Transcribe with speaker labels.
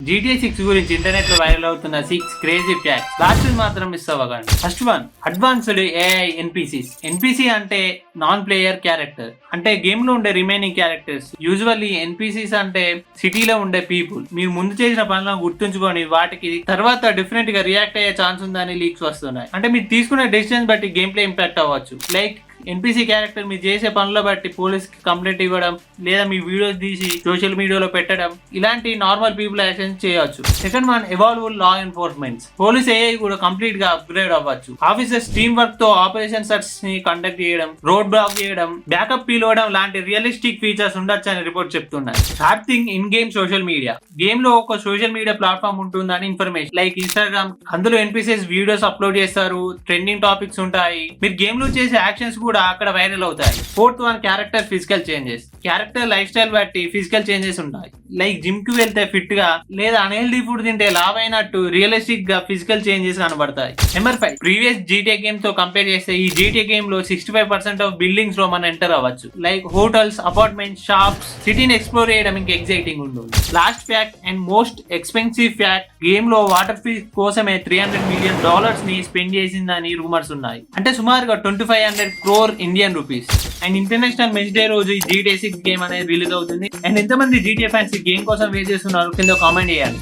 Speaker 1: GTA 6 గురించి internet లో viral అవుతున్న 6 క్రేజీ ఫ్యాక్ట్స్. లాస్ట్ మాత్రం మిస్ అవ్వకండి. First one, advanced AI NPCs. NPC అంటే నాన్ ప్లేయర్ క్యారెక్టర్, అంటే గేమ్ లో ఉండే రిమైనింగ్ క్యారెక్టర్స్. యూజువల్లీ NPCs అంటే సిటీలో ఉండే పీపుల్. మీరు ముందు చేసిన పనులను గుర్తుంచుకొని వాటికి తర్వాత డిఫరెంట్ గా రియాక్ట్ అయ్యే ఛాన్స్ ఉందని లీక్స్ వస్తున్నాయి. అంటే మీరు తీసుకునే డెసిషన్స్ బట్టి గేమ్ ప్లే ఇంపాక్ట్ అవ్వచ్చు. లైక్ ఎన్పిసి క్యారెక్టర్ మీరు చేసే పనుల బట్టి పోలీస్ కి కంప్లైంట్ ఇవ్వడం, లేదా మీ వీడియోస్ తీసి సోషల్ మీడియాలో పెట్టడం, ఇలాంటి నార్మల్ పీపుల్ యాక్షన్స్ చేయొచ్చు. Second one, evolve law enforcement. Police AI కూడా కంప్లీట్ గా అప్గ్రేడ్ అవ్వచ్చు. ఆఫీసర్స్ టీమ్ వర్క్ తో ఆపరేషన్ సర్చ్ ని కండక్ట్ చేయడం, రోడ్ బ్లాక్ చేయడం, బ్యాకప్ పిలవడం లాంటి రియలిస్టిక్ ఫీచర్స్ ఉండొచ్చు అని రిపోర్ట్ చెప్తున్నాయి. Third thing, in game social media. Game లో ఒక సోషల్ మీడియా ప్లాట్ఫామ్ ఉంటుందని ఇన్ఫర్మేషన్, లైక్ ఇన్స్టాగ్రామ్. అందులో NPCs వీడియోస్ అప్లోడ్ చేస్తారు, ట్రెండింగ్ టాపిక్స్ ఉంటాయి. మీరు గేమ్ లో చేసే యాక్షన్స్ కూడా అక్కడ వైరల్ అవుతాయి. Fourth one, character physical changes. Character life style బట్టి ఫిజికల్ చేంజెస్ ఉంటాయి. లైక్ జిమ్ కి వెళ్తే ఫిట్ గా, లేదా అన్హెల్దీ ఫుడ్ తింటే లావ్ అయినట్టు రియలిస్టిక్ గా ఫిజికల్ చేంజెస్ కనబడతాయి. నెంబర్ 5, ప్రీవియస్ GTA గేమ్ తో కంపేర్ చేస్తే ఈ GTA గేమ్ లో 65% ఆఫ్ బిల్డింగ్స్ లో మనం ఎంటర్ అవ్వచ్చు. Like hotels, apartments, shops. సిటీని ఎక్స్ప్లోర్ చేయడం ఇంకా ఎక్సైటింగ్ ఉంటుంది. Last fact and most expensive fact, game లో వాటర్ ఫీ కోసమే $300 మిలియన్ ని స్పెండ్ చేసిందని రూమర్స్ ఉన్నాయి. అంటే సుమారుగా 2500 crore Indian rupees. And international men's day రోజు ఈ GTA 6 గేమ్ అనేది రిలీజ్ అవుతుంది. అండ్ ఎంతమంది GTA ఫ్యాన్స్ ఈ గేమ్ కోసం వెయిట్ చేస్తున్నారు కింద కామెంట్ చేయాలి.